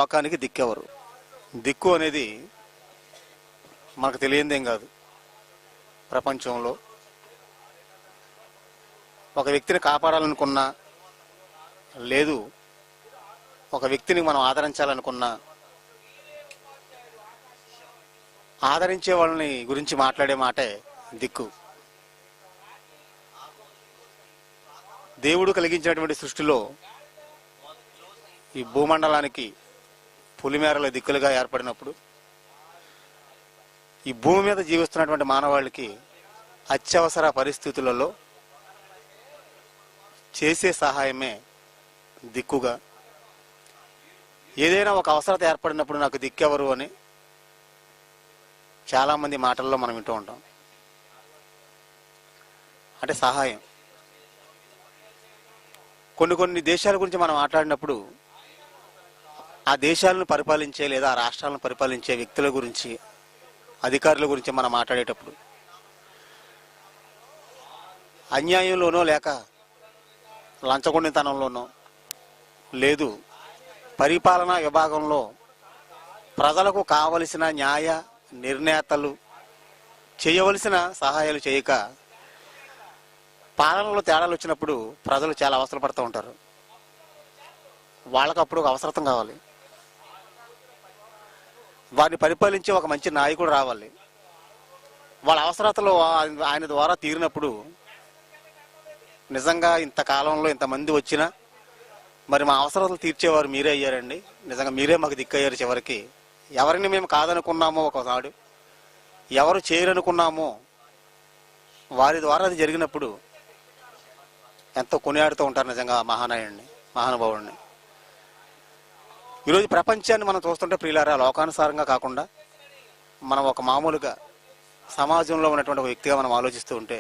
లోకానికి దిక్కెవరు? దిక్కు అనేది మనకు తెలియందేం కాదు. ప్రపంచంలో ఒక వ్యక్తిని కాపాడాలనుకున్నా, లేదు ఒక వ్యక్తిని మనం ఆదరించాలనుకున్నా, ఆదరించే వాళ్ళని గురించి మాట్లాడే మాటే దిక్కు. దేవుడు కలిగించినటువంటి సృష్టిలో ఈ భూమండలానికి పులిమేరల దిక్కులుగా ఏర్పడినప్పుడు, ఈ భూమి మీద జీవిస్తున్నటువంటి మానవాళికి అత్యవసర పరిస్థితులలో చేసే సహాయమే దిక్కుగా. ఏదైనా ఒక అవసరత ఏర్పడినప్పుడు నాకు దిక్కెవరు అని చాలామంది మాటల్లో మనం వింటూ ఉంటాం. అంటే సహాయం. కొన్ని దేశాల గురించి మనం మాట్లాడినప్పుడు ఆ దేశాలను పరిపాలించే లేదా ఆ రాష్ట్రాలను పరిపాలించే వ్యక్తుల గురించి, అధికారుల గురించి మనం మాట్లాడేటప్పుడు అన్యాయంలోనో లేక లంచగొండితనంలోనో, లేదు పరిపాలనా విభాగంలో ప్రజలకు కావలసిన న్యాయ నిర్ణేతలు చేయవలసిన సహాయాలు చేయక పాలనలో తేడాలు వచ్చినప్పుడు ప్రజలు చాలా అవసరం పడుతూ ఉంటారు. వాళ్ళకు అప్పుడు ఒక అవసరం కావాలి. వారిని పరిపాలించే ఒక మంచి నాయకుడు రావాలి. వాళ్ళ అవసరతలు ఆయన ద్వారా తీరినప్పుడు నిజంగా ఇంతకాలంలో ఇంతమంది వచ్చినా మరి మా అవసరాలు తీర్చేవారు మీరే అయ్యారండి, నిజంగా మీరే మాకు దిక్కయ్యారు. చివరికి ఎవరిని మేము కాదనుకున్నామో ఒకనాడు, ఎవరు చేయరనుకున్నామో వారి ద్వారా అది జరిగినప్పుడు ఎంతో కొనియాడుతూ ఉంటారు నిజంగా మహానాయుడిని, మహానుభావుడిని. ఈరోజు ప్రపంచాన్ని మనం చూస్తుంటే ప్రియులారా, లోకానుసారంగా కాకుండా మనం ఒక మామూలుగా సమాజంలో ఉన్నటువంటి ఒక వ్యక్తిగా మనం ఆలోచిస్తూ ఉంటే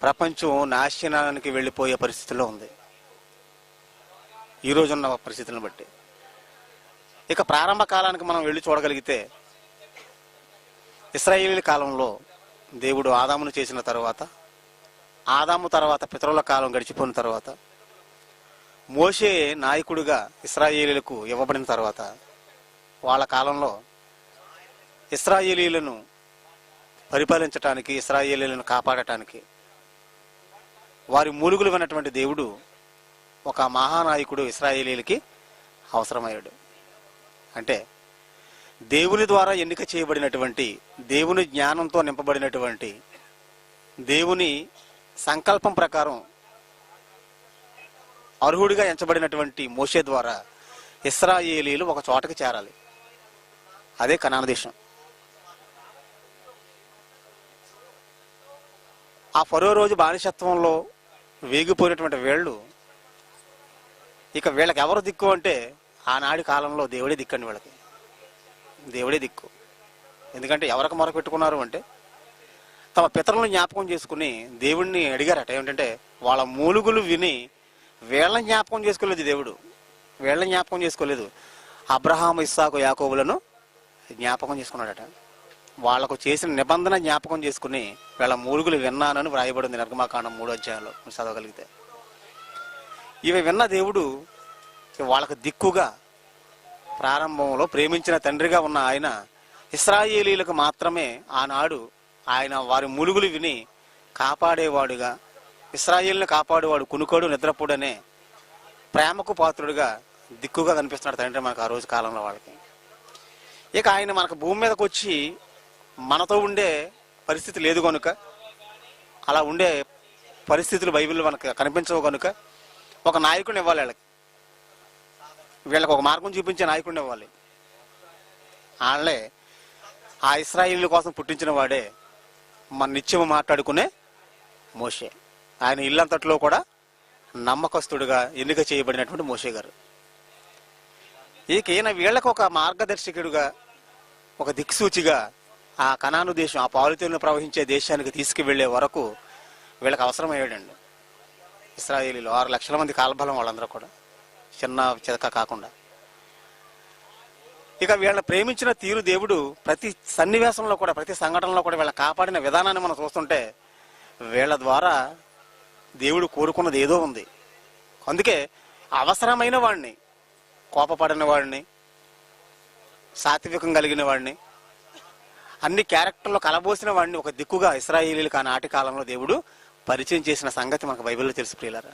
ప్రపంచం నాశనానికి వెళ్ళిపోయే పరిస్థితిలో ఉంది ఈరోజున్న పరిస్థితులను బట్టి. ఇక ప్రారంభ కాలానికి మనం వెళ్ళి చూడగలిగితే, ఇశ్రాయేలీల కాలంలో దేవుడు ఆదామును చేసిన తర్వాత, ఆదాము తర్వాత పితరుల కాలం గడిచిపోయిన తర్వాత, మోషే నాయకుడిగా ఇశ్రాయేలీలకు ఇవ్వబడిన తర్వాత, వాళ్ళ కాలంలో ఇశ్రాయేలీలను పరిపాలించటానికి, ఇశ్రాయేలీలను కాపాడటానికి వారి మూలుగులు విన్నటువంటి దేవుడు ఒక మహానాయకుడు ఇశ్రాయేలీలకి అవసరమయ్యాడు. అంటే దేవుని ద్వారా ఎన్నిక చేయబడినటువంటి, దేవుని జ్ఞానంతో నింపబడినటువంటి, దేవుని సంకల్పం ప్రకారం అర్హుడిగా ఎంచబడినటువంటి మోషే ద్వారా ఇశ్రాయేలీలు ఒక చోటకి చేరాలి. అదే కనాను దేశం. ఆ ఫరో రోజు బానిసత్వంలో వేగిపోయినటువంటి వీళ్ళు ఇక వీళ్ళకి ఎవరు దిక్కు అంటే ఆనాడి కాలంలో దేవుడే దిక్కండి. వీళ్ళకి దేవుడే దిక్కు. ఎందుకంటే ఎవరికి మొర పెట్టుకున్నారు అంటే తమ పితరులను జ్ఞాపకం చేసుకుని దేవుణ్ణి అడిగారట. ఏమిటంటే వాళ్ళ మూలుగులు విని వీళ్ళని జ్ఞాపకం చేసుకోలేదు దేవుడు, వీళ్ళని జ్ఞాపకం చేసుకోలేదు. అబ్రహాము, ఇస్సాకు, యాకోబులను జ్ఞాపకం చేసుకున్నాడట. వాళ్లకు చేసిన నిబంధన జ్ఞాపకం చేసుకుని వీళ్ళ మూలుగులు విన్నానని వ్రాయబడింది నిర్గమాకాండం 3వ అధ్యాయంలో చదవగలిగితే. ఇవి విన్న దేవుడు వాళ్ళకు దిక్కుగా, ప్రారంభంలో ప్రేమించిన తండ్రిగా ఉన్న ఆయన ఇశ్రాయేలీలకు మాత్రమే ఆనాడు ఆయన వారి మూలుగులు విని కాపాడేవాడుగా, ఇశ్రాయేలుని కాపాడేవాడు, కునుకోడు నిద్రపోడనే ప్రేమకు పాత్రుడిగా దిక్కుగా కనిపిస్తున్నాడు తండ్రి మనకు ఆ రోజు కాలంలో వాళ్ళకి. ఇక ఆయన మనకు భూమి మీదకి వచ్చి మనతో ఉండే పరిస్థితి లేదు కనుక, అలా ఉండే పరిస్థితులు బైబిల్లో మనకు కనిపించవు కనుక ఒక నాయకుడిని ఇవ్వాలి. వీళ్ళకి ఒక మార్గం చూపించే నాయకుడిని ఇవ్వాలి. వాళ్ళే ఆ ఇశ్రాయేలీల కోసం పుట్టించిన వాడే మన నిత్యము మాట్లాడుకునే మోషే. ఆయన ఇల్లంతట్లో కూడా నమ్మకస్తుడుగా ఎన్నిక చేయబడినటువంటి మోషే గారు. ఈయన వీళ్ళకు ఒక మార్గదర్శకుడుగా, ఒక దిక్సూచిగా ఆ కనాను దేశం, ఆ పాలుతేలను ప్రవహించే దేశానికి తీసుకువెళ్లే వరకు వీళ్ళకి అవసరమయ్యాడండి. ఇశ్రాయేలీలు 6 లక్షల మంది కాల్బలం, వాళ్ళందరూ కూడా చిన్న చితక కాకుండా. ఇక వీళ్ళని ప్రేమించిన తీరు దేవుడు ప్రతి సన్నివేశంలో కూడా, ప్రతి సంఘటనలో కూడా వీళ్ళని కాపాడిన విధానాన్ని మనం చూస్తుంటే వీళ్ళ ద్వారా దేవుడు కోరుకున్నది ఏదో ఉంది. అందుకే అవసరమైన వాడిని, కోపపడిన వాడిని, సాత్వికం కలిగిన వాడిని, అన్ని క్యారెక్టర్లో కలబోసిన వాడిని ఒక దిక్కుగా ఇశ్రాయేలీలకు ఆనాటి కాలంలో దేవుడు పరిచయం చేసిన సంగతి మనకు బైబిల్లో తెలుసు ప్రియులారా.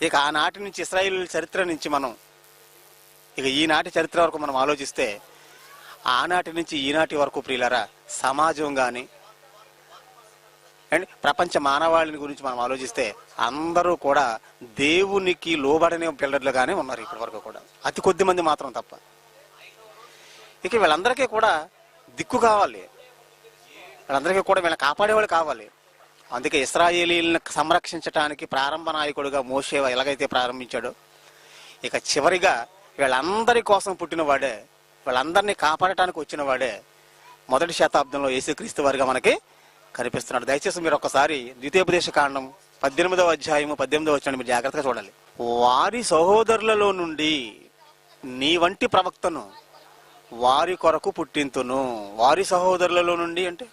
ఇక ఆనాటి నుంచి ఇశ్రాయేలీల చరిత్ర నుంచి మనం ఇక ఈనాటి చరిత్ర వరకు మనం ఆలోచిస్తే, ఆనాటి నుంచి ఈనాటి వరకు ప్రియులారా సమాజం కానీ అండ్ ప్రపంచ మానవాళిని గురించి మనం ఆలోచిస్తే అందరూ కూడా దేవునికి లోబడని పిల్లర్లుగానే ఉన్నారు ఇప్పటి వరకు కూడా, అతి కొద్ది మంది మాత్రం తప్ప. ఇక వీళ్ళందరికీ కూడా దిక్కు కావాలి, వీళ్ళందరికీ కూడా వీళ్ళని కాపాడేవాళ్ళు కావాలి. అందుకే ఇశ్రాయేలీలను సంరక్షించడానికి ప్రారంభ నాయకుడిగా మోషే ఎలాగైతే ప్రారంభించాడో, ఇక చివరిగా వీళ్ళందరి కోసం పుట్టినవాడే, వీళ్ళందరినీ కాపాడటానికి వచ్చిన వాడే మొదటి శతాబ్దంలో యేసుక్రీస్తు వారిగా మనకి కనిపిస్తున్నాడు. దయచేసి మీరు ఒకసారి ద్వితీయోపదేశ కాండం 18వ అధ్యాయము 18వ వచనాన్ని మీరు జాగ్రత్తగా చూడాలి. వారి సహోదరులలో నుండి నీ వంటి ప్రవక్తను వారి కొరకు పుట్టింతును. వారి సహోదరులలో నుండి అంటే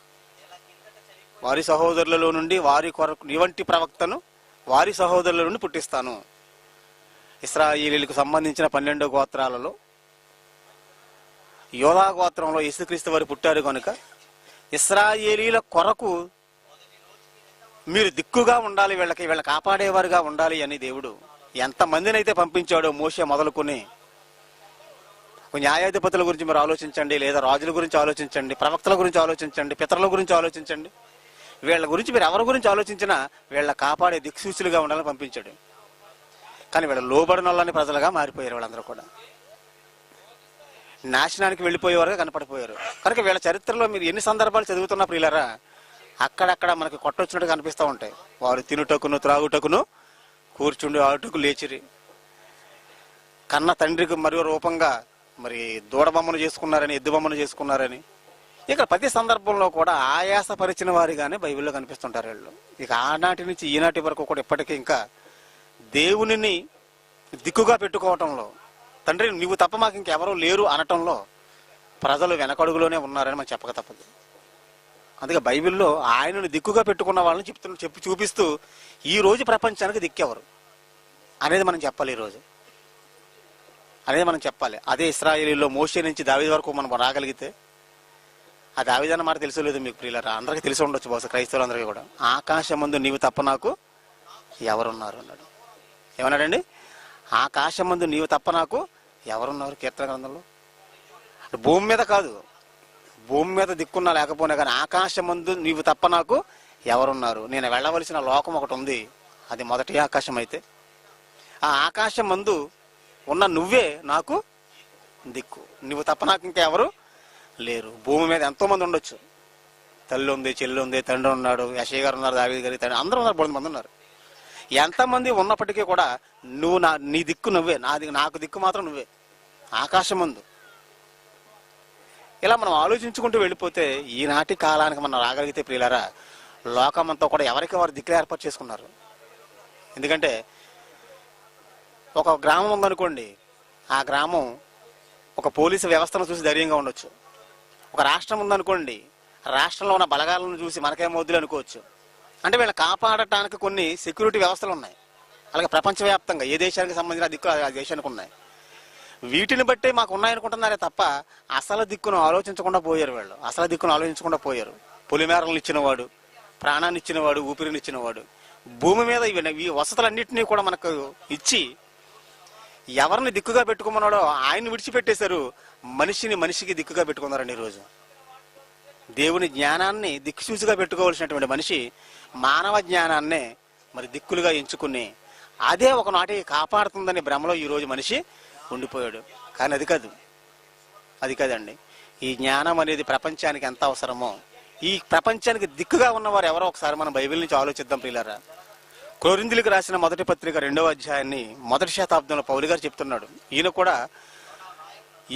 వారి సహోదరులలో నుండి వారి కొరకు నీ వంటి ప్రవక్తను వారి సహోదరుల నుండి పుట్టిస్తాను. ఇశ్రాయేలీలకు సంబంధించిన 12 గోత్రాలలో యోధా గోత్రంలో యేసుక్రీస్తు వారు పుట్టారు కనుక ఇశ్రాయేలీల కొరకు మీరు దిక్కుగా ఉండాలి, వీళ్ళ కాపాడేవారుగా ఉండాలి అని దేవుడు ఎంతమందిని అయితే పంపించాడో మోషే మొదలుకొని, న్యాయాధిపతుల గురించి మీరు ఆలోచించండి, లేదా రాజుల గురించి ఆలోచించండి, ప్రవక్తల గురించి ఆలోచించండి, పితరుల గురించి ఆలోచించండి, వీళ్ళ గురించి మీరు ఎవరి గురించి ఆలోచించినా వీళ్ళ కాపాడే దిక్సూచులుగా ఉండాలని పంపించాడు. కానీ వీళ్ళ లోబడిన వాళ్ళని ప్రజలుగా మారిపోయారు. వాళ్ళందరూ కూడా నాశనానికి వెళ్ళిపోయేవారుగా కనపడిపోయారు. కనుక వీళ్ళ చరిత్రలో మీరు ఎన్ని సందర్భాలు చదువుతున్నా ప్రియులారా, అక్కడక్కడ మనకి కొట్టొచ్చినట్టు కనిపిస్తూ ఉంటాయి. వారు తినుటకును త్రాగుటకును కూర్చుండి ఆడుటకు లేచిరి, కన్న తండ్రికి మరో రూపంగా మరి దూడబొమ్మను చేసుకున్నారని, ఎద్దు బొమ్మను చేసుకున్నారని, ఇక ప్రతి సందర్భంలో కూడా ఆయాసపరిచిన వారిగానే బైబిల్లో కనిపిస్తుంటారు వీళ్ళు. ఇక ఆనాటి నుంచి ఈనాటి వరకు కూడా ఇప్పటికీ ఇంకా దేవునిని దిక్కుగా పెట్టుకోవటంలో, తండ్రి నువ్వు తప్ప మాకు ఇంకెవరూ లేరు అనటంలో ప్రజలు వెనకడుగులోనే ఉన్నారని మనం చెప్పక తప్పదు. అందుకే బైబిల్లో ఆయనను దిక్కుగా పెట్టుకున్న వాళ్ళని చెప్పి చూపిస్తూ ఈ రోజు ప్రపంచానికి దిక్కెవరు అనేది మనం చెప్పాలి. ఈరోజు అనేది మనం చెప్పాలి. అదే ఇశ్రాయేలీలో మోషే నుంచి దావీదు వరకు మనం రాగలిగితే, ఆ దావీదు అన్న మాట తెలుసో లేదు మీకు ప్రియులారా, అందరికీ తెలిసి ఉండొచ్చు బహుశా క్రైస్తవులందరికీ కూడా. ఆకాశమందు నీవు తప్ప నాకు ఎవరున్నారు అన్నాడు. ఏమన్నాడండి? ఆకాశమందు నీవు తప్ప నాకు ఎవరున్నారు? కీర్తన గ్రంథంలో. భూమి మీద కాదు, భూమి మీద దిక్కున్నా లేకపోయినా కానీ ఆకాశమందు నీవు తప్ప నాకు ఎవరున్నారు? నేను వెళ్ళవలసిన లోకం ఒకటి ఉంది, అది మొదటి ఆకాశం. అయితే ఆ ఆకాశం మందు ఉన్న నువ్వే నాకు దిక్కు, నువ్వు తప్ప నాకు ఇంకెవరు లేరు. భూమి మీద ఎంతో మంది ఉండొచ్చు, తల్లి ఉంది, చెల్లి ఉంది, తండ్రి ఉన్నాడు, యెషయా గారు ఉన్నారు, దావీదు గారి తండ్రి, అందరూ ఉన్నారు, 3 మంది ఉన్నారు. ఎంతమంది ఉన్నప్పటికీ కూడా నువ్వు నీ దిక్కు నువ్వే, నాకు దిక్కు మాత్రం నువ్వే ఆకాశం ముందు. ఇలా మనం ఆలోచించుకుంటూ వెళ్ళిపోతే ఈనాటి కాలానికి మనం రాగలిగితే ప్రియులారా, లోకమంతా కూడా ఎవరికి వారు దిక్కులు ఏర్పాటు చేసుకున్నారు. ఎందుకంటే ఒక గ్రామం ఉందనుకోండి, ఆ గ్రామం ఒక పోలీసు వ్యవస్థను చూసి ధైర్యంగా ఉండొచ్చు. ఒక రాష్ట్రం ఉందనుకోండి, రాష్ట్రంలో ఉన్న బలగాలను చూసి మనకేమవుద్దులు అనుకోవచ్చు. అంటే వీళ్ళని కాపాడటానికి కొన్ని సెక్యూరిటీ వ్యవస్థలు ఉన్నాయి. అలాగే ప్రపంచవ్యాప్తంగా ఏ దేశానికి సంబంధించిన దిక్కులు ఆ దేశానికి ఉన్నాయి. వీటిని బట్టే మాకు ఉన్నాయనుకుంటున్నారే తప్ప అసలు దిక్కును ఆలోచించకుండా పోయారు వీళ్ళు. అసలు దిక్కును ఆలోచించకుండా పోయారు. పొలిమేరలను ఇచ్చినవాడు, ప్రాణాన్ని ఇచ్చినవాడు, ఊపిరిని ఇచ్చినవాడు, భూమి మీద ఈ వసతులన్నింటినీ కూడా మనకు ఇచ్చి ఎవరిని దిక్కుగా పెట్టుకోమన్నాడో ఆయన్ని విడిచిపెట్టేశారు. మనిషికి దిక్కుగా పెట్టుకున్నారండి. ఈరోజు దేవుని జ్ఞానాన్ని దిక్కుచూసిగా పెట్టుకోవాల్సినటువంటి మనిషి మానవ జ్ఞానాన్నే మరి దిక్కులుగా ఎంచుకుని అదే ఒకనాటి కాపాడుతుందని భ్రమలో ఈరోజు మనిషి ఉండిపోయాడు. కానీ అది కాదండి. ఈ జ్ఞానం అనేది ప్రపంచానికి ఎంత అవసరమో, ఈ ప్రపంచానికి దిక్కుగా ఉన్నవారు ఎవరో ఒకసారి మనం బైబిల్ నుంచి ఆలోచిద్దాం ప్రియులారా. కొరింథీయులకు రాసిన మొదటి పత్రిక 2వ అధ్యాయాన్ని మొదటి శతాబ్దంలో పౌలు గారు చెప్తున్నాడు. ఈయన కూడా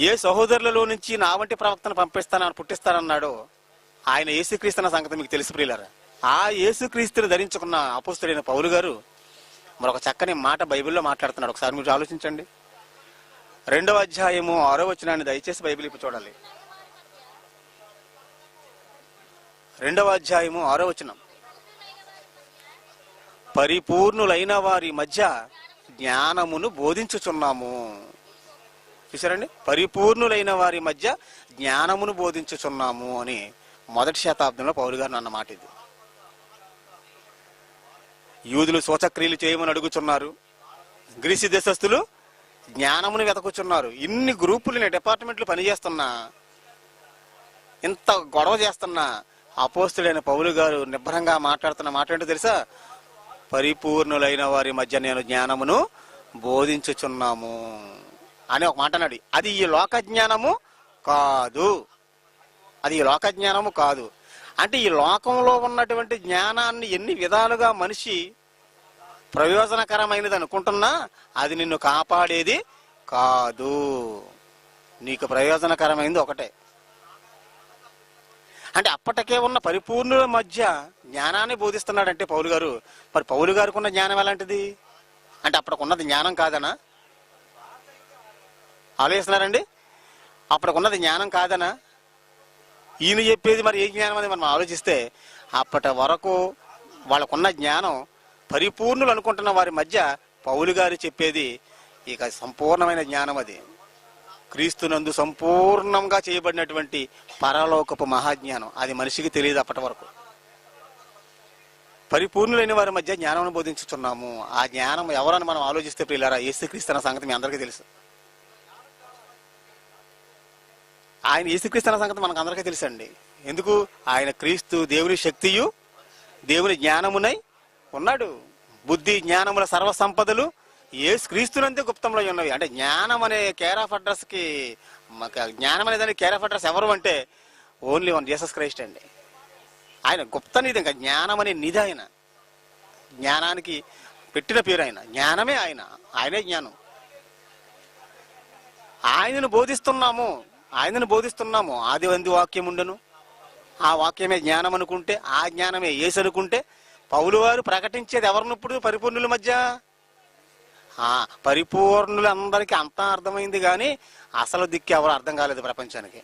ఏ సహోదరులలో నుంచి నా వంటి ప్రవక్తను పుట్టిస్తానన్నాడో ఆయన యేసుక్రీస్తున్న సంగతి మీకు తెలుసు ప్రియులారా. ఆ యేసుక్రీస్తుని ధరించుకున్న అపోస్తలుడైన పౌలు గారు మరొక చక్కని మాట బైబిల్లో మాట్లాడుతున్నాడు. ఒకసారి మీరు ఆలోచించండి. 2వ అధ్యాయము 6వ వచనాన్ని దయచేసి బైబిల్ ఇప్పుడు చూడాలి. 2వ అధ్యాయము 6వ వచనం, పరిపూర్ణులైన వారి మధ్య జ్ఞానమును బోధించుచున్నాము. చూసారండి, పరిపూర్ణులైన వారి మధ్య జ్ఞానమును బోధించుచున్నాము అని 1వ శతాబ్దంలో పౌలు గారు అన్న మాట ఇది. యూదులు సూచక్రియలు చేయమని అడుగుచున్నారు, గ్రీసు దేశస్థులు జ్ఞానమును వెతకుచున్నారు. ఇన్ని గ్రూపులు డిపార్ట్మెంట్లు పనిచేస్తున్నా, ఇంత గొడవ చేస్తున్నా అపోస్తుడైన పౌలు గారు నిబ్బరంగా మాట్లాడుతున్న మాట ఏంటో తెలుసా? పరిపూర్ణులైన వారి మధ్య నేను జ్ఞానమును బోధించుచున్నాము అని ఒక మాట అన్నాడు. అది ఈ లోక జ్ఞానము కాదు, అది ఈ లోక జ్ఞానము కాదు. అంటే ఈ లోకంలో ఉన్నటువంటి జ్ఞానాన్ని ఎన్ని విధాలుగా మనిషి ప్రయోజనకరమైనది అనుకుంటున్నా అది నిన్ను కాపాడేది కాదు. నీకు ప్రయోజనకరమైనది ఒకటే. అంటే అప్పటికే ఉన్న పరిపూర్ణుల మధ్య జ్ఞానాన్ని బోధిస్తున్నాడంటే పౌలు గారు, మరి పౌలు గారికి ఉన్న జ్ఞానం ఎలాంటిది? అంటే అప్పటికున్నది జ్ఞానం కాదనా? ఆలోచిస్తున్నారండి? అప్పటికున్నది జ్ఞానం కాదనా? ఈయన చెప్పేది మరి ఏ జ్ఞానం అని మనం ఆలోచిస్తే, అప్పటి వరకు వాళ్ళకున్న జ్ఞానం పరిపూర్ణులు అనుకుంటున్న వారి మధ్య పౌలు గారు చెప్పేది ఇక సంపూర్ణమైన జ్ఞానం. అది క్రీస్తునందు సంపూర్ణంగా చేయబడినటువంటి పరలోకపు మహాజ్ఞానం. అది మనిషికి తెలియదు అప్పటి వరకు. పరిపూర్ణులైన వారి మధ్య జ్ఞానం బోధించుతున్నాము. ఆ జ్ఞానం ఎవరని మనం ఆలోచిస్తే ప్రియులారా, యేసుక్రీస్తు అన్న సంగతి మీ అందరికీ తెలుసు. ఆయన యేసుక్రీస్తు అన్న సంగతి మనకు అందరికీ తెలుసండి. ఎందుకు? ఆయన క్రీస్తు దేవుని శక్తియు దేవుని జ్ఞానమునై ఉన్నాడు. బుద్ధి జ్ఞానముల సర్వ సంపదలు యేసుక్రీస్తునంతే గుప్తంలో ఉన్నవి. అంటే జ్ఞానం అనే కేర్ ఆఫ్ అడ్రస్ కి, జ్ఞానం అనే దానికి కేర్ ఆఫ్ అడ్రస్ ఎవరు అంటే ఓన్లీ వన్, జీసస్ క్రైస్ట్ అండి. ఆయన గుప్త నిధి. ఇంకా జ్ఞానం అనే నిధి ఆయన, జ్ఞానానికి పెట్టిన పేరు ఆయన. జ్ఞానమే ఆయన, ఆయనే జ్ఞానం. ఆయనను బోధిస్తున్నాము. ఆది వంది వాక్యం ఉండను, ఆ వాక్యమే జ్ఞానం అనుకుంటే, ఆ జ్ఞానమే యేసు అనుకుంటే, పౌలు వారు ప్రకటించేది ఎవరినప్పుడు? పరిపూర్ణుల మధ్య. పరిపూర్ణులందరికీ అంతా అర్థమైంది, కానీ అసలు దిక్కు ఎవరు అర్థం కాలేదు ప్రపంచానికి.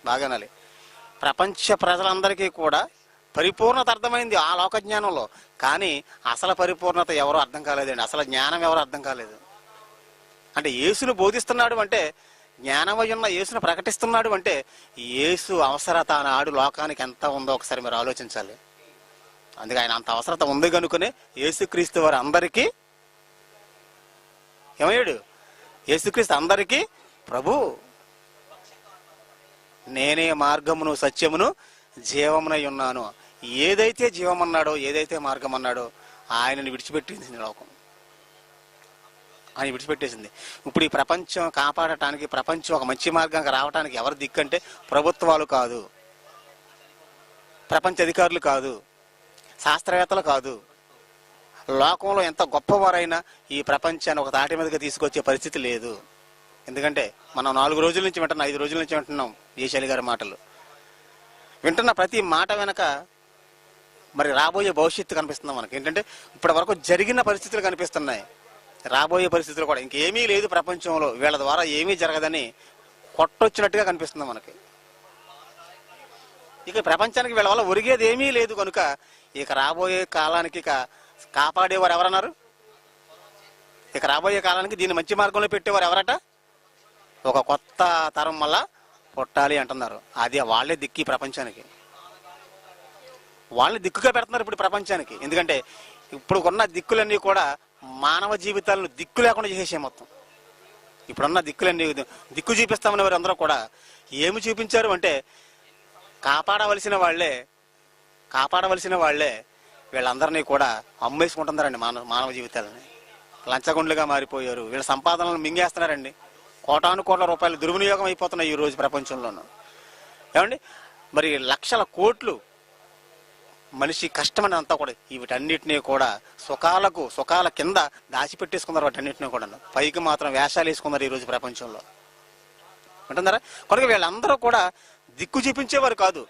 బాగానాలి. ప్రపంచ ప్రజలందరికీ కూడా పరిపూర్ణత అర్థమైంది ఆ లోక జ్ఞానంలో, కానీ అసలు పరిపూర్ణత ఎవరు అర్థం కాలేదండి. అసలు జ్ఞానం ఎవరు అర్థం కాలేదు. అంటే యేసును బోధిస్తున్నాడు అంటే, జ్ఞానమై ఉన్న యేసును ప్రకటిస్తున్నాడు అంటే, యేసు అవసరత ఆనాడు లోకానికి ఎంత ఉందో ఒకసారి మీరు ఆలోచించాలి. అందుకే ఆయన అంత అవసరత ఉంది కనుకనే యేసుక్రీస్తు వారు అందరికీ ఏమయ్యాడు? యేసుక్రీస్తు అందరికీ ప్రభు. నేనే మార్గమును సత్యమును జీవమునై ఉన్నాను. ఏదైతే జీవమన్నాడో, ఏదైతే మార్గం అన్నాడో ఆయనని విడిచిపెట్టింది లోకం. ఆయన విడిచిపెట్టేసింది. ఇప్పుడు ఈ ప్రపంచం కాపాడటానికి, ప్రపంచం ఒక మంచి మార్గంగా రావడానికి ఎవరు దిక్కంటే ప్రభుత్వాలు కాదు, ప్రపంచ అధికారులు కాదు, శాస్త్రవేత్తలు కాదు. లోకంలో ఎంత గొప్పవారైనా ఈ ప్రపంచాన్ని ఒక తాటి మీదకి తీసుకొచ్చే పరిస్థితి లేదు. ఎందుకంటే మనం 4 రోజుల నుంచి వింటున్నాం, 5 రోజుల నుంచి వింటున్నాం జయశాలి గారి మాటలు. వింటున్న ప్రతి మాట వెనక మరి రాబోయే భవిష్యత్తు కనిపిస్తుంది మనకి. ఏంటంటే ఇప్పటి వరకు జరిగిన పరిస్థితులు కనిపిస్తున్నాయి, రాబోయే పరిస్థితులు కూడా. ఇంకేమీ లేదు ప్రపంచంలో, వీళ్ళ ద్వారా ఏమీ జరగదని కొట్టొచ్చినట్టుగా కనిపిస్తుంది మనకి. ఇక ప్రపంచానికి వీళ్ళ వల్ల ఒరిగేది ఏమీ లేదు కనుక ఇక రాబోయే కాలానికి ఇక కాపాడేవారు ఎవరన్నారు? ఇక రాబోయే కాలానికి దీన్ని మంచి మార్గంలో పెట్టేవారు ఎవరట? ఒక కొత్త తరం వల్ల పుట్టాలి అంటున్నారు. అది వాళ్ళే దిక్కి ప్రపంచానికి, వాళ్ళని దిక్కుగా పెడుతున్నారు ఇప్పుడు ప్రపంచానికి. ఎందుకంటే ఇప్పుడు ఉన్న దిక్కులన్నీ కూడా మానవ జీవితాలను దిక్కు లేకుండా చేసేసే మొత్తం. ఇప్పుడున్న దిక్కులన్నీ దిక్కు చూపిస్తామని వారు అందరూ కూడా ఏమి చూపించారు అంటే, కాపాడవలసిన వాళ్ళే వీళ్ళందరినీ కూడా అమ్మేసుకుంటున్నారండి. మానవ జీవితాలని లంచగొండ్లుగా మారిపోయారు. వీళ్ళ సంపాదనలను మింగేస్తున్నారండి. కోటాను కోట్ల రూపాయలు దుర్వినియోగం అయిపోతున్నాయి ఈ రోజు ప్రపంచంలోనూ. ఏమండి, మరి లక్షల కోట్లు మనిషి కష్టమని అంతా కూడా వీటన్నిటినీ కూడా సుఖాల కింద దాచిపెట్టేసుకున్నారు. వాటన్నిటినీ కూడా పైకి మాత్రం వేషాలు వేసుకున్నారు ఈ రోజు ప్రపంచంలో. అంటున్నారా? కనుక వీళ్ళందరూ కూడా దిక్కు చూపించేవారు కాదు.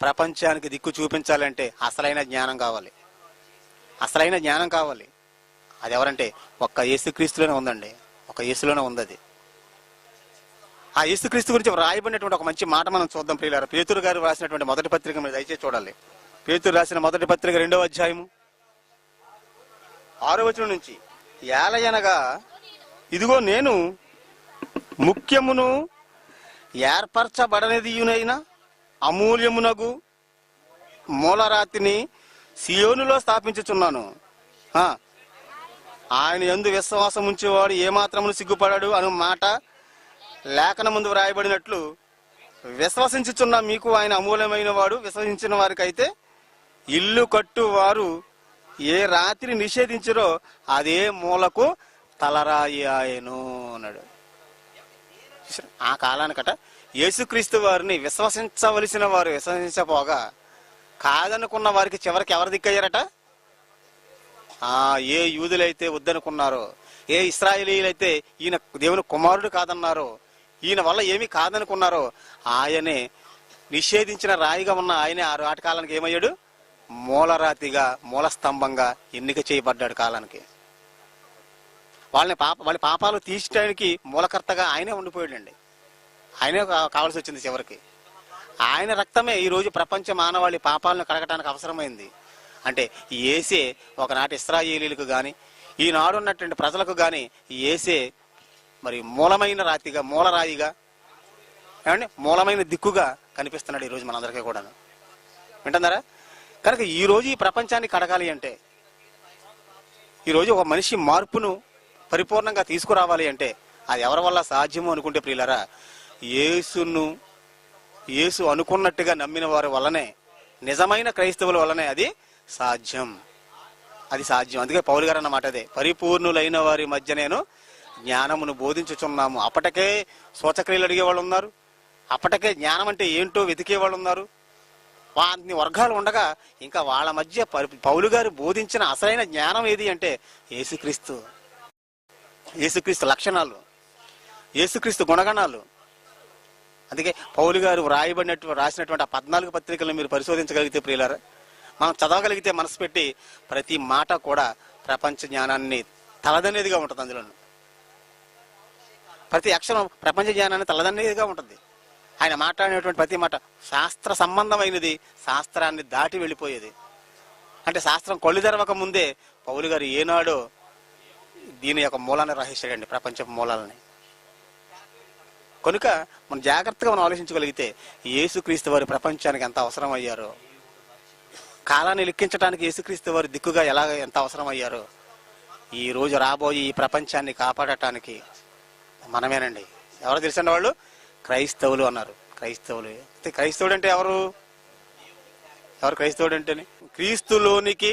ప్రపంచానికి దిక్కు చూపించాలంటే అసలైన జ్ఞానం కావాలి. అది ఎవరంటే ఒక్క యేసుక్రీస్తులోనే ఉందండి. ఒక యేసులోనే ఉంది అది. ఆ యేసుక్రీస్తు గురించి రాయబడినటువంటి ఒక మంచి మాట మనం చూద్దాం ప్రియులారా. పేతురు గారు రాసినటువంటి మొదటి పత్రిక మీరు దయచేసి చూడాలి. పేతురు రాసిన మొదటి పత్రిక 2వ అధ్యాయము 6వ వచనం నుంచి, ఏలయనగా ఇదిగో నేను ముఖ్యమును ఏర్పరచబడనిదియునైన అమూల్యమునగు మూలరాతిని సియోనులో స్థాపించుచున్నాను. ఆయన యందు విశ్వాసం ఉంచేవాడు ఏమాత్రమును సిగ్గుపడడు అను మాట లేఖనమందు వ్రాయబడినట్లు విశ్వసించుచున్న మీకు ఆయన అమూల్యమైన వాడు. విశ్వసించిన వారికైతే ఇల్లు కట్టు వారు ఏ రాత్రి నిషేధించరో అదే మూలకు తలరాయి ఆయను అన్నాడు. ఆ కాలానికట యేసుక్రీస్తు వారిని విశ్వసించవలసిన వారు విశ్వసించపోగా కాదనుకున్న వారికి చివరికి ఎవరు దిక్కయ్యారట? ఏ యూదులైతే వద్దనుకున్నారో, ఏ ఇశ్రాయేలీలైతే ఈయన దేవుని కుమారుడు కాదన్నారో, ఈయన వల్ల ఏమీ కాదనుకున్నారో ఆయనే నిషేధించిన రాయిగా ఉన్న ఆయనే ఆ రాటి కాలానికి ఏమయ్యాడు? మూలరాతిగా, మూలస్తంభంగా ఎన్నిక చేయబడ్డాడు కాలానికి. వాళ్ళ పాపాలు తీర్చడానికి మూలకర్తగా ఆయనే ఉండిపోయాడండి. ఆయనే కావాల్సి వచ్చింది చివరికి. ఆయన రక్తమే ఈరోజు ప్రపంచ మానవాళి పాపాలను కడగటానికి అవసరమైంది. అంటే యేసే ఒకనాటి ఇశ్రాయేలీలకు కానీ ఈనాడు ఉన్నటువంటి ప్రజలకు కానీ యేసే మరి మూలమైన రాతిగా, మూలరాయిగా, ఏమండి మూలమైన దిక్కుగా కనిపిస్తున్నాడు ఈరోజు మనందరికీ కూడా. వింటున్నారా? కనుక ఈరోజు ఈ ప్రపంచాన్ని కడగాలి అంటే, ఈరోజు ఒక మనిషి మార్పును పరిపూర్ణంగా తీసుకురావాలి అంటే అది ఎవరి వల్ల సాధ్యము అనుకుంటే ప్రియులారా, యేసు అనుకున్నట్టుగా నమ్మిన వారి వల్లనే, నిజమైన క్రైస్తవుల వల్లనే అది సాధ్యం. అందుకే పౌలు గారు అన్నమాట అదే, పరిపూర్ణులైన వారి మధ్య నేను జ్ఞానమును బోధించుచున్నాము. అప్పటికే సూచక్రియలు అడిగే వాళ్ళు ఉన్నారు, అప్పటికే జ్ఞానం అంటే ఏంటో వెతికే వాళ్ళు ఉన్నారు. అన్ని వర్గాలు ఉండగా ఇంకా వాళ్ళ మధ్య పౌలు గారు బోధించిన అసలైన జ్ఞానం ఏది అంటే యేసుక్రీస్తు లక్షణాలు, యేసుక్రీస్తు గుణగణాలు. అందుకే పౌలు గారు రాసినటువంటి ఆ 14 పత్రికలను మీరు పరిశోధించగలిగితే ప్రియులారా, మనం చదవగలిగితే మనసు పెట్టి ప్రతి మాట కూడా ప్రపంచ జ్ఞానాన్ని తలదనేదిగా ఉంటుంది. అందులో ప్రతి అక్షరం ప్రపంచ జ్ఞానాన్ని తలదనేదిగా ఉంటుంది. ఆయన మాట్లాడినటువంటి ప్రతి మాట శాస్త్ర సంబంధమైనది, శాస్త్రాన్ని దాటి వెళ్ళిపోయేది. అంటే శాస్త్రం కళ్ళు తెరవక ముందే పౌలు గారు ఏనాడో దీని యొక్క మూలాన్ని రాసేసాడండి, ప్రపంచ మూలాలని. కనుక మనం జాగ్రత్తగా మనం ఆలోచించగలిగితే యేసుక్రీస్తు వారి ప్రపంచానికి ఎంత అవసరం అయ్యారో, కాలాన్ని లెక్కించడానికి యేసుక్రీస్తు వారి దిక్కుగా ఎంత అవసరం అయ్యారో, ఈ రోజు రాబోయే ఈ ప్రపంచాన్ని కాపాడటానికి మనమేనండి. ఎవరు తెలుసండి? వాళ్ళు క్రైస్తవులు అన్నారు. క్రైస్తవుడు అంటే ఎవరు క్రైస్తవుడు అంటే క్రీస్తులోనికి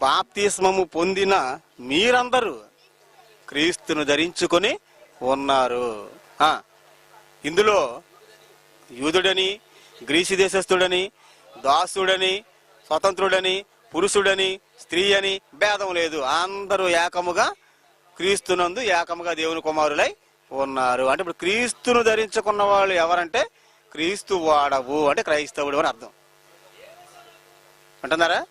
బాప్తిస్మము పొందిన మీరందరూ క్రీస్తును ధరించుకొని ఉన్నారు. ఇందులో యూదుడని, గ్రీసు దేశస్థుడని, దాసుడని, స్వతంత్రుడని, పురుషుడని, స్త్రీ అని భేదం లేదు. అందరూ ఏకముగా క్రీస్తునందు ఏకముగా దేవుని కుమారులై ఉన్నారు. అంటే ఇప్పుడు క్రీస్తును ధరించుకున్న వాళ్ళు ఎవరంటే క్రీస్తు వాడవు అంటే క్రైస్తవుడు అని అర్థం. అంటున్నారా?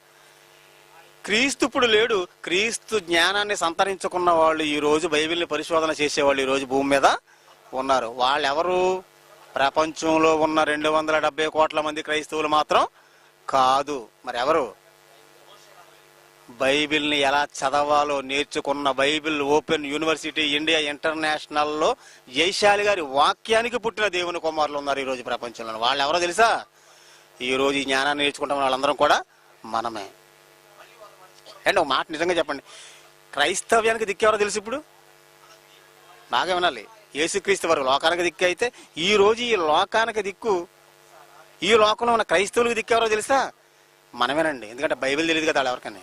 క్రీస్తు ఇప్పుడు లేడు. క్రీస్తు జ్ఞానాన్ని సంతరించుకున్న వాళ్ళు ఈ రోజు బైబిల్ని పరిశోధన చేసేవాళ్ళు ఈ రోజు భూమి మీద ఉన్నారు. వాళ్ళు ఎవరు? ప్రపంచంలో ఉన్న 270 కోట్ల మంది క్రైస్తవులు మాత్రం కాదు. మరి ఎవరు? బైబిల్ని ఎలా చదవాలో నేర్చుకున్న బైబిల్ ఓపెన్ యూనివర్సిటీ ఇండియా ఇంటర్నేషనల్లో జైశాలి గారి వాక్యానికి పుట్టిన దేవుని కుమారులు ఉన్నారు ఈ రోజు ప్రపంచంలో. వాళ్ళు ఎవరో తెలుసా? ఈ రోజు ఈ జ్ఞానాన్ని నేర్చుకుంటాం వాళ్ళందరం కూడా మనమే. అండ్ ఒక మాట నిజంగా చెప్పండి, క్రైస్తవ్యానికి దిక్కెవరో తెలుసు? ఇప్పుడు బాగా వినాలి. యేసుక్రీస్తు వారు లోకానికి దిక్కు అయితే ఈ రోజు ఈ లోకానికి దిక్కు, ఈ లోకంలో ఉన్న క్రైస్తవులకు దిక్కెవరో తెలుసా? మనమేనండి. ఎందుకంటే బైబిల్ తెలియదు కదా ఎవరికైనా.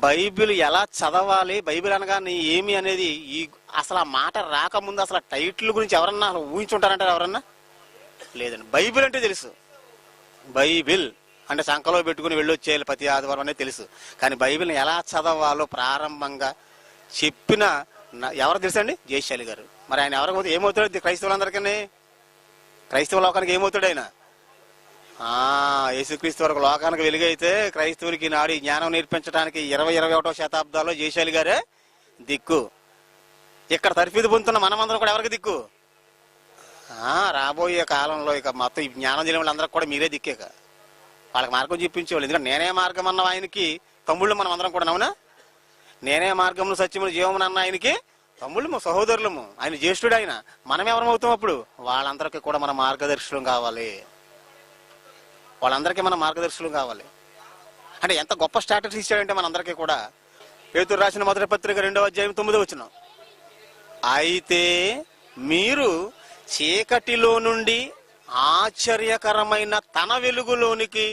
బైబిల్ ఎలా చదవాలి, బైబిల్ అనగానే ఏమి అనేది అసలు ఆ మాట రాకముందు అసలు టైటిల్ గురించి ఎవరన్నా ఊహించుంటారంటారు? ఎవరన్నా లేదండి. బైబిల్ అంటే తెలుసు. బైబిల్ అంటే సంకలో పెట్టుకుని వెళ్ళొచ్చేయాలి ప్రతి ఆదివారం అనేది తెలుసు. కానీ బైబిల్ని ఎలా చదవాలో ప్రారంభంగా చెప్పిన ఎవరు తెలుసండి? జైశాలి గారు. మరి ఆయన ఎవరికి ఏమవుతాడు? క్రైస్తవులందరికీ, క్రైస్తవ లోకానికి ఏమవుతాడు ఆయన? యేసుక్రీస్తు వరకు లోకానికి వెలుగైతే క్రైస్తవులకి నాడు జ్ఞానం నేర్పించడానికి 20-21వ శతాబ్దాల్లో జైశాలి గారే దిక్కు. ఇక్కడ తర్ఫీదు పొందుతున్న మనమందరం కూడా ఎవరికి దిక్కు? రాబోయే కాలంలో ఇక మొత్తం ఈ జ్ఞానం తెలియని వాళ్ళందరికి కూడా మీరే దిక్కేక. వాళ్ళకి మార్గం చూపించేవాళ్ళు. ఎందుకంటే నేనే మార్గం అన్న ఆయనకి తమ్ముళ్ళు మనం అందరం కూడా. అవునా? నేనే మార్గమును సత్యమును జీవమును అన్న ఆయనకి తమ్ముళ్ళము, సహోదరులము, ఆయన జ్యేష్ఠుడు. ఆయన మనం ఎవరమవుతాం అప్పుడు? వాళ్ళందరికీ కూడా మన మార్గదర్శనం కావాలి. వాళ్ళందరికీ మన మార్గదర్శనం కావాలి. అంటే ఎంత గొప్ప స్ట్రాటజీ ఇచ్చాడంటే మనందరికీ కూడా. పేతురు రాసిన మొదటి పత్రిక 2వ అధ్యాయం 9వ వచనం. అయితే మీరు చీకటిలో నుండి ఆశ్చర్యకరమైన తన వెలుగులోనికి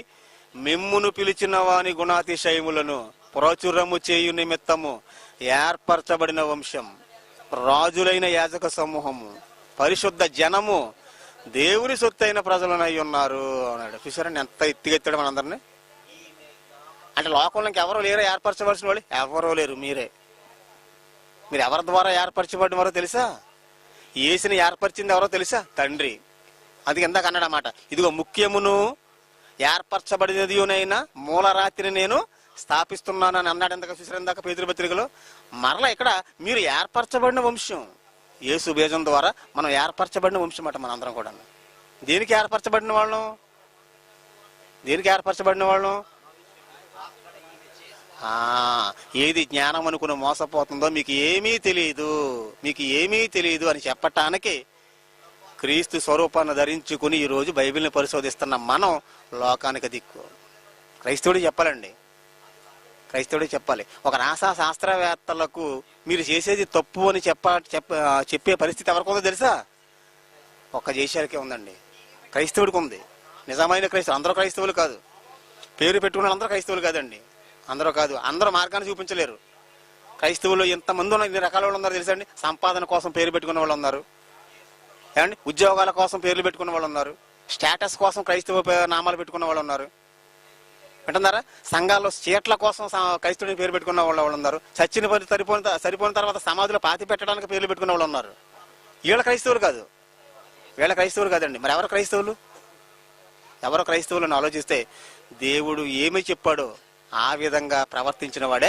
మిమ్మును పిలిచిన వాని గుణాతిశయములను ప్రచురము చేయు నిమిత్తము ఏర్పరచబడిన వంశం, రాజులైన యాజక సమూహము, పరిశుద్ధ జనము, దేవుని సొత్తైన ప్రజలనై ఉన్నారు అన్నాడు. చూసారండి ఎంత ఎత్తిగెత్తాడు మనందరినీ. అంటే లోకంలోకి ఎవరో లేరా ఏర్పరచవలసిన వాళ్ళు? ఎవరో లేరు, మీరే. మీరు ఎవరి ద్వారా ఏర్పరచబడిన వారో తెలుసా? యేసుని ఏర్పరిచింది ఎవరో తెలుసా? తండ్రి. అది ఇందాక అన్నాడు అన్నమాట. ఇదిగో ముఖ్యమును ఏర్పరచబడినదియునైనా మూలరాతిని నేను స్థాపిస్తున్నానని అన్నాడు. ఇందాక చూసారు, ఇందాక పేతురు పత్రికలో. మరలా ఇక్కడ మీరు ఏర్పరచబడిన వంశం. యేసు బీజం ద్వారా మనం ఏర్పరచబడిన వంశం అట మనందరం కూడా. దేనికి ఏర్పరచబడిన వాళ్ళం? దేనికి ఏర్పరచబడిన వాళ్ళం? ఏది జ్ఞానం అనుకుని మోసపోతుందో మీకు ఏమీ తెలియదు, మీకు ఏమీ తెలియదు అని చెప్పటానికి క్రీస్తు స్వరూపాన్ని ధరించుకుని ఈరోజు బైబిల్ని పరిశోధిస్తున్న మనం లోకానికి దిక్కు. క్రైస్తవుడు చెప్పాలండి, క్రైస్తవుడే చెప్పాలి. ఒక నాసా శాస్త్రవేత్తలకు మీరు చేసేది తప్పు అని చెప్పే పరిస్థితి ఎవరికి ఉందో తెలుసా? ఒక్క దేశానికే ఉందండి, క్రైస్తవుడికి ఉంది. నిజమైన క్రైస్తవులు. అందరూ క్రైస్తవులు కాదు, పేరు పెట్టుకున్న అందరూ క్రైస్తవులు కాదండి. అందరూ కాదు, అందరూ మార్గాన్ని చూపించలేరు. క్రైస్తవులు ఎంతమంది ఉన్నారు, ఇన్ని రకాల వాళ్ళు ఉన్నారు తెలుసండి. సంపాదన కోసం పేరు పెట్టుకున్న వాళ్ళు ఉన్నారు, ఏమండి, ఉద్యోగాల కోసం పేర్లు పెట్టుకున్న వాళ్ళు ఉన్నారు, స్టేటస్ కోసం క్రైస్తవ నామాలు పెట్టుకున్న వాళ్ళు ఉన్నారు, వింటున్నారా? సంఘాల్లో సీట్ల కోసం క్రైస్తవుడిని పేరు పెట్టుకున్న వాళ్ళు ఉన్నారు. చచ్చిన సరిపోయిన తర్వాత సమాధిలో పాతి పెట్టడానికి పేర్లు పెట్టుకున్న వాళ్ళు ఉన్నారు. వీళ్ళ క్రైస్తవులు కాదు, వీళ్ళ క్రైస్తవులు కాదండి. మరి ఎవరు క్రైస్తవులు? ఎవరో క్రైస్తవులను ఆలోచిస్తే దేవుడు ఏమి చెప్పాడో ఆ విధంగా ప్రవర్తించిన వాడే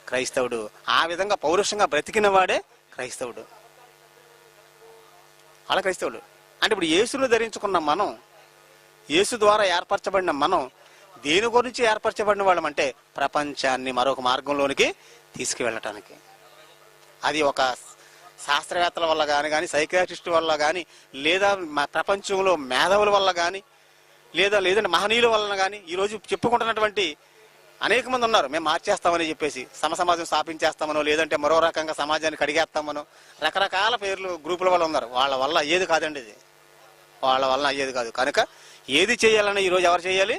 క్రైస్తవుడు. ఆ విధంగా పౌరుషంగా బ్రతికిన వాడే క్రైస్తవుడు. అలా క్రైస్తవుడు. అంటే ఇప్పుడు యేసును ధరించుకున్న మనం, యేసు ద్వారా ఏర్పరచబడిన మనం దేని గురించి ఏర్పరచబడిన వాళ్ళం అంటే ప్రపంచాన్ని మరొక మార్గంలోనికి తీసుకువెళ్ళటానికి. అది ఒక శాస్త్రవేత్తల వల్ల కానీ సైకియాట్రిస్ట్ వల్ల కానీ, లేదా ప్రపంచంలో మేధావుల వల్ల కానీ, లేదంటే మహనీయుల వలన కానీ ఈరోజు చెప్పుకుంటున్నటువంటి అనేక మంది ఉన్నారు. మేము మార్చేస్తామని చెప్పేసి సమాజం స్థాపించేస్తామనో, లేదంటే మరో రకంగా సమాజాన్ని కడిగేస్తామనో రకరకాల పేర్లు గ్రూపుల వాళ్ళు ఉన్నారు. వాళ్ళ వల్ల అయ్యేది కాదండి, ఇది వాళ్ళ వల్ల అయ్యేది కాదు. కనుక ఏది చేయాలని ఈరోజు ఎవరు చేయాలి?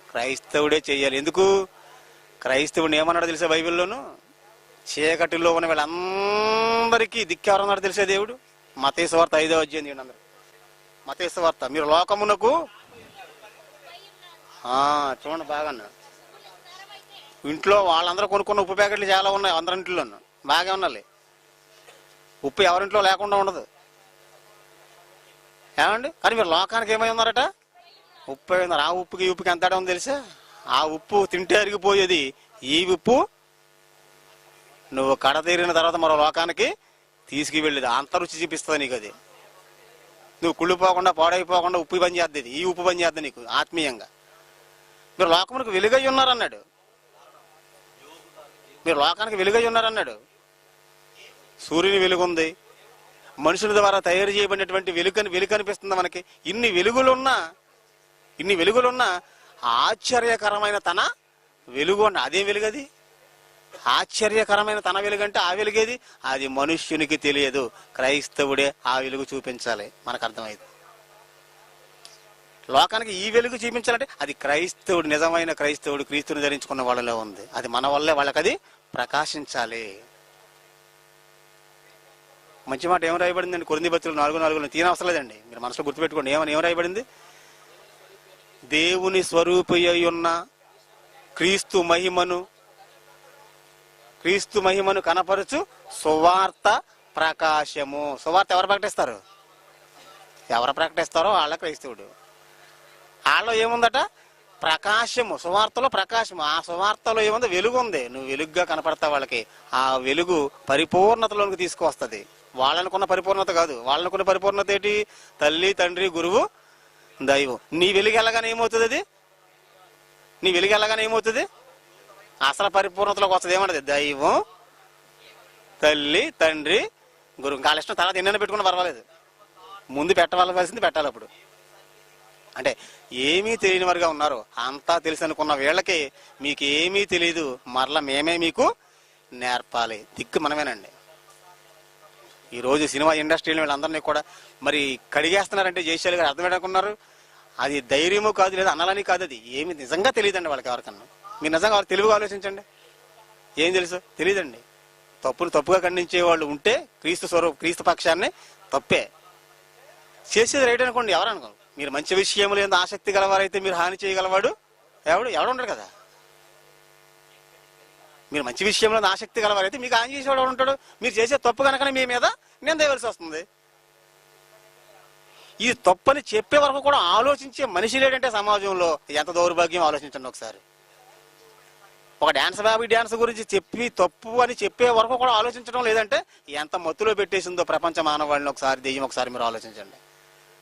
క్రైస్తవుడే చేయాలి. ఎందుకు? క్రైస్తవుడిని ఏమన్నాడు తెలుసా బైబిల్లోను? చీకటిలో ఉన్న వీళ్ళందరికీ దిక్కెవరన్నాడు తెలుసా దేవుడు? మత్తయి సువార్త 5వ అధ్యాయం. అందరూ మత్తయి సువార్త. మీరు లోకమునకు చూడండి బాగా, ఇంట్లో వాళ్ళందరూ కొనుక్కున్న ఉప్పు ప్యాకెట్లు చాలా ఉన్నాయి అందరింట్లోనూ, బాగా ఉన్నాయి. ఉప్పు ఎవరింట్లో లేకుండా ఉండదు, ఏమండి? కానీ మీరు లోకానికి ఏమై ఉన్నారట? ఉప్పు అయి ఉన్నారు. ఆ ఉప్పుకి ఈ ఉప్పుకి ఎంత తేడా ఉంది తెలుసా? ఆ ఉప్పు తింటే అరిగిపోయేది, ఈ ఉప్పు నువ్వు కడతీరిన తర్వాత మరో లోకానికి తీసుకువెళ్ళేది. అంత రుచి చూపిస్తుంది నీకు. అది నువ్వు కుళ్ళిపోకుండా పాడైపోకుండా ఉప్పు పని చేద్ది, ఈ ఉప్పు పని చేద్ది నీకు ఆత్మీయంగా. మీరు లోకమునకు వెలుగై ఉన్నారన్నాడు. మీరు లోకానికి వెలుగై ఉన్నారన్నాడు. సూర్యుని వెలుగుంది, మనుషుల ద్వారా తయారు చేయబడినటువంటి వెలుగు కనిపిస్తుంది మనకి. ఇన్ని వెలుగులున్నా ఆశ్చర్యకరమైన తన వెలుగు అన్న. అదే వెలుగది? ఆశ్చర్యకరమైన తన వెలుగు అంటే ఆ వెలుగేది? అది మనుష్యునికి తెలియదు. క్రైస్తవుడే ఆ వెలుగు చూపించాలి. మనకు అర్థమైంది. లోకానికి ఈ వెలుగు చూపించాలంటే అది క్రైస్తవుడు, నిజమైన క్రైస్తవుడు క్రీస్తుని ధరించుకున్న వాళ్ళలో ఉంది. అది మన వల్లే వాళ్ళకి అది ప్రకాశించాలి. మంచి మాట ఏం రాయబడిందండి? కొరింథీ పత్రిక 4:4 తీయనవసరం లేదండి, మీరు మనసులో గుర్తుపెట్టుకోండి. ఏం రాయబడింది? దేవుని స్వరూపై ఉన్న క్రీస్తు మహిమను కనపరచు సువార్త ప్రకాశము. సువార్త ఎవరు ప్రకటిస్తారు? ఎవరు ప్రకటిస్తారో వాళ్ళ క్రైస్తవుడు. వాళ్ళలో ఏముందట? ప్రకాశము. సువార్తలో ప్రకాశము. ఆ సువార్తలో ఏముంది? వెలుగు ఉంది. నువ్వు వెలుగుగా కనపడతావు వాళ్ళకి. ఆ వెలుగు పరిపూర్ణతలోనికి తీసుకువస్తుంది. వాళ్ళనుకున్న పరిపూర్ణత కాదు. వాళ్ళనుకున్న పరిపూర్ణత ఏంటి? తల్లి, తండ్రి, గురువు, దైవం. నీ వెలుగు వెళ్ళగానే ఏమవుతుంది? అది నీ వెలుగు వెళ్ళగానే ఏమవుతుంది? అసలు పరిపూర్ణతలోకి వస్తుంది. ఏమన్నది? దైవం, తల్లి, తండ్రి, గురువు. ఇంకా వాళ్ళ ఇష్టం తర్వాత ఎన్నైనా పెట్టుకున్నా పర్వాలేదు, ముందు పెట్టవలసింది పెట్టాలి. అప్పుడు అంటే ఏమీ తెలియని వారుగా ఉన్నారు. అంతా తెలుసు అనుకున్న వీళ్ళకి మీకు ఏమీ తెలియదు, మరలా మేమే మీకు నేర్పాలి. దిక్కు మనమేనండి. ఈరోజు సినిమా ఇండస్ట్రీలో వీళ్ళందరినీ కూడా మరి కడిగేస్తున్నారంటే జయశాలి గారు అర్థం ఏంటనుకున్నారు? అది ధైర్యమో కాదు, లేదా అనాలని కాదు, అది ఏమి నిజంగా తెలియదండి వాళ్ళకి. ఎవరికన్నా మీరు నిజంగా వాళ్ళు తెలుగుగా ఆలోచించండి, ఏం తెలుసు? తెలియదండి. తప్పును తప్పుగా ఖండించే వాళ్ళు ఉంటే క్రీస్తు పక్షాన్ని తప్పే. చేసేది రైట్ అనుకోండి, ఎవరనుకో. మీరు మంచి విషయములు ఏందో ఆసక్తి గలవారైతే మీరు హాని చేయగలవాడు ఎవడుంటాడు కదా. మీరు మంచి విషయంలో ఆసక్తి గలవారైతే మీకు హాని చేసేవాడు ఎవడు ఉంటాడు? మీరు చేసే తప్పు కనుక మీ మీద నిందేయవలసి వస్తుంది. ఈ తప్పని చెప్పే వరకు కూడా ఆలోచించే మనిషి లేడంటే సమాజంలో ఎంత దౌర్భాగ్యం ఆలోచించండి ఒకసారి. ఒక డ్యాన్స్ గురించి చెప్పి తప్పు అని చెప్పే వరకు కూడా ఆలోచించడం లేదంటే ఎంత మత్తులో పెట్టేసిందో ప్రపంచ మానవాళిని ఒకసారి దెయ్యం ఒకసారి మీరు ఆలోచించండి.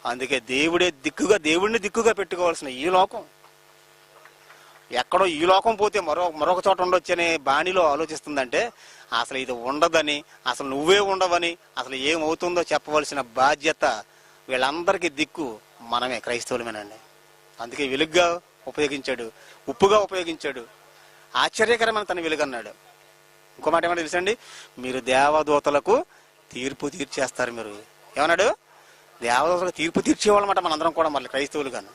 అందుకే దేవుడిని దిక్కుగా పెట్టుకోవాల్సిన ఈ లోకం ఎక్కడో ఈ లోకం పోతే మరొక చోట ఉండొచ్చు అనే బాణిలో ఆలోచిస్తుందంటే అసలు ఇది ఉండదని, అసలు నువ్వే ఉండవని, అసలు ఏమవుతుందో చెప్పవలసిన బాధ్యత వీళ్ళందరికీ దిక్కు మనమే, క్రైస్తవులమేనండి. అందుకే వెలుగుగా ఉపయోగించాడు, ఉప్పుగా ఉపయోగించాడు, ఆశ్చర్యకరమైన తన వెలుగన్నాడు. ఇంకో మాట ఏమన్నా తెలుసండి? మీరు దేవదూతలకు తీర్పు తీర్చేస్తారు. మీరు ఏమన్నాడు? దేవదూతలకు తీర్పు తీర్చేవాళ్ళమాట మనందరం కూడా, మళ్ళీ క్రైస్తవులు గాను.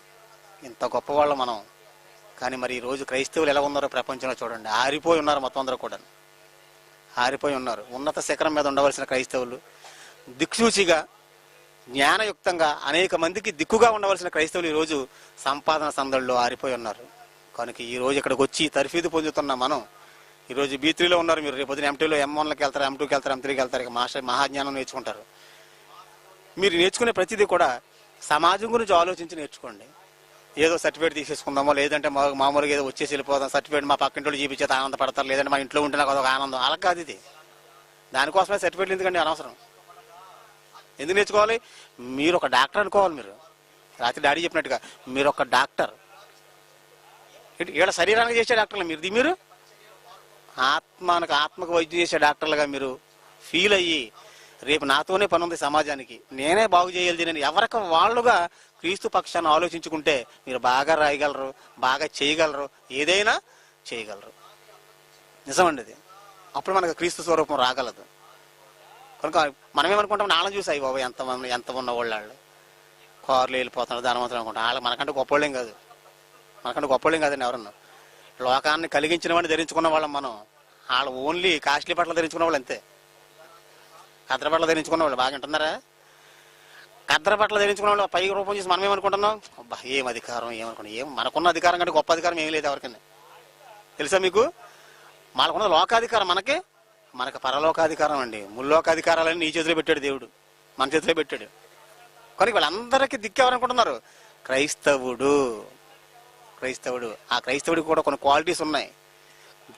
ఇంత గొప్పవాళ్ళు మనం. కానీ మరి ఈరోజు క్రైస్తవులు ఎలా ఉన్నారో ప్రపంచంలో చూడండి. ఆరిపోయి ఉన్నారు, మొత్తం అందరూ కూడా ఆరిపోయి ఉన్నారు. ఉన్నత శిఖరం మీద ఉండవలసిన క్రైస్తవులు, దిక్సూచిగా జ్ఞానయుక్తంగా అనేక మందికి దిక్కుగా ఉండవలసిన క్రైస్తవులు ఈరోజు సంపాదన సందడిలో ఆరిపోయి ఉన్నారు. కనుక ఈ రోజు ఇక్కడికి వచ్చి తర్ఫీదు పొందుతున్న మనం ఈరోజు B3లో ఉన్నారు. మీరు రేపు పొద్దున M2లో M1కి వెళ్తారు, M2కి వెళ్తారు, M3కి వెళ్తారు. ఇక మహాజ్ఞానం నేర్చుకుంటారు. మీరు నేర్చుకునే ప్రతిదీ కూడా సమాజం గురించి ఆలోచించి నేర్చుకోండి. ఏదో సర్టిఫికేట్ తీసేసుకుందామో, లేదంటే మామూలుగా ఏదో వచ్చేసి వెళ్ళిపోదాం, సర్టిఫికేట్ మా పక్కింటి చూపించేది ఆనందపడతారు, లేదంటే మా ఇంట్లో ఉంటే నాకు అదొక ఆనందం. అలా కాదు ఇది. దానికోసమే సర్టిఫికేట్లు ఎందుకండి అనవసరం. ఎందుకు నేర్చుకోవాలి? మీరు ఒక డాక్టర్ అనుకోవాలి. మీరు రాత్రి డాడీ చెప్పినట్టుగా మీరు ఒక డాక్టర్. ఈడ శరీరానికి చేసే డాక్టర్లు మీరు ఆత్మకు వైద్యం చేసే డాక్టర్లుగా మీరు ఫీల్ అయ్యి రేపు నాతోనే పని ఉంది సమాజానికి, నేనే బాగు చేయాలి దీనిని ఎవరికి వాళ్ళుగా క్రీస్తు పక్షాన్ని ఆలోచించుకుంటే మీరు బాగా రాయగలరు, బాగా చేయగలరు, ఏదైనా చేయగలరు. నిజమండి అది. అప్పుడు మనకు క్రీస్తు స్వరూపం రాగలదు. కనుక మనమేమనుకుంటాం, నాళ్ళని చూసాయి బాబు ఎంత ఉన్న వాళ్ళు కార్లు వెళ్ళిపోతున్నారు, ధనవంతులు అనుకుంటాం. వాళ్ళకి మనకంటే గొప్పవాళ్ళేం కాదు, కదండి ఎవరన్నా. లోకాన్ని కలిగించిన వాడిని ధరించుకున్న వాళ్ళం మనం. వాళ్ళు ఓన్లీ కాస్ట్లీ బట్టలు ధరించుకున్న వాళ్ళు అంతే. కద్ర బట్టలు ధరించుకున్న వాళ్ళు బాగా ఉంటున్నారా? కద్ర బట్టలు ధరించుకున్న వాళ్ళు పై రూపం చేసి మనం ఏమనుకుంటున్నాం, అబ్బా ఏం అధికారం, ఏమనుకున్నాం. మనకున్న అధికారం కంటే గొప్ప అధికారం ఏం లేదు ఎవరికైనా. తెలుసా మీకు? మనకున్న లోకాధికారం మనకు పరలోకాధికారం అండి. ముల్లోకాధికారాలని నీ చేతిలో పెట్టాడు దేవుడు, మన చేతిలో పెట్టాడు. కానీ వీళ్ళందరికీ దిక్కు ఎవరనుకుంటున్నారు? క్రైస్తవుడు. ఆ క్రైస్తవుడికి కూడా కొన్ని క్వాలిటీస్ ఉన్నాయి.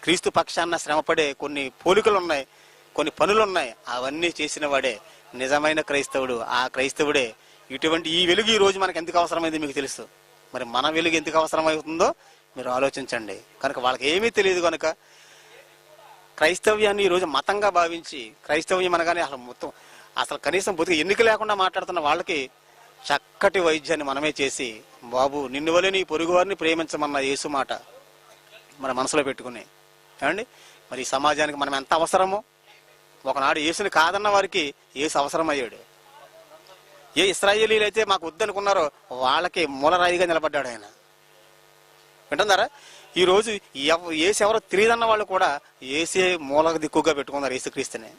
క్రీస్తు పక్షాన శ్రమపడే కొన్ని పోలికలు ఉన్నాయి, కొన్ని పనులు ఉన్నాయి. అవన్నీ చేసిన వాడే నిజమైన క్రైస్తవుడు. ఆ క్రైస్తవుడే ఇటువంటి ఈ వెలుగు ఈ రోజు మనకు ఎందుకు అవసరమైంది మీకు తెలుసు. మరి మన వెలుగు ఎందుకు అవసరమవుతుందో మీరు ఆలోచించండి. కనుక వాళ్ళకి ఏమీ తెలియదు కనుక క్రైస్తవ్యాన్ని ఈరోజు మతంగా భావించి, క్రైస్తవ్యం అనగానే అసలు కనీసం బతుకు ఎన్నిక లేకుండా మాట్లాడుతున్న వాళ్ళకి చక్కటి వైద్యాన్ని మనమే చేసి, బాబు నిన్ను వలె నీ పొరుగు వారిని ప్రేమించమన్న యేసు మాట మన మనసులో పెట్టుకుని ఏమండి, మరి ఈ సమాజానికి మనం ఎంత అవసరమో. ఒకనాడు యేసుని కాదన్న వారికి యేసు అవసరం అయ్యాడు. ఏ ఇశ్రాయేలీలు అయితే మాకు వద్దనుకున్నారో వాళ్ళకి మూలరాయిగా నిలబడ్డాడు ఆయన. వింటున్నారా? ఈరోజు యేసు ఎవరో తెలియదన్న వాళ్ళు కూడా యేసే మూలకు దిక్కుగా పెట్టుకున్నారు యేసుక్రీస్తుని.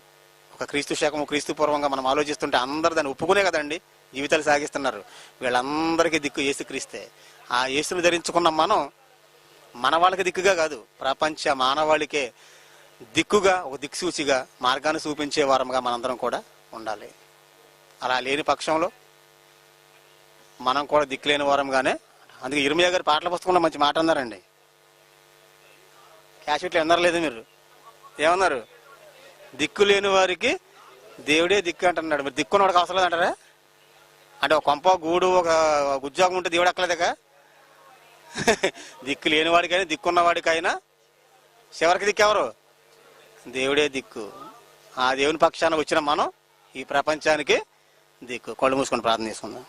ఒక క్రీస్తు శాఖము క్రీస్తు పూర్వంగా మనం ఆలోచిస్తుంటే అందరు దాన్ని ఒప్పుకునే కదండి జీవితాలు సాగిస్తున్నారు. వీళ్ళందరికీ దిక్కు యేసుక్రీస్తే. ఆ యేసుని ధరించుకున్న మనం మన వాళ్ళకి దిక్కుగా కాదు, ప్రపంచ మానవాళికే దిక్కుగా, ఒక దిక్సూచిగా, మార్గాన్ని చూపించే వారంగా మనందరం కూడా ఉండాలి. అలా లేని పక్షంలో మనం కూడా దిక్కులేని వారంగానే. అందుకే ఇర్మియా గారి పాటల పుస్తకంలో మంచి మాట అన్నారండి. క్యాషెట్లు విన్నారు లేదు మీరు? ఏమన్నారు? దిక్కు లేని వారికి దేవుడే దిక్కు అంటున్నాడు. మరి దిక్కున్నవాడికి అవసరం లేదంటారా? అంటే ఒక కొంప గూడు ఒక ఉద్యోగం ఉంటే దేవుడు ఎక్కలేదుగా. దిక్కు లేనివాడికైనా దిక్కున్నవాడికైనా చివరికి దిక్కు ఎవరు? దేవుడే దిక్కు. ఆ దేవుని పక్షాన వచ్చిన మనం ఈ ప్రపంచానికి దిక్కు. కళ్ళు మూసుకొని ప్రార్థన చేసుకుందాం.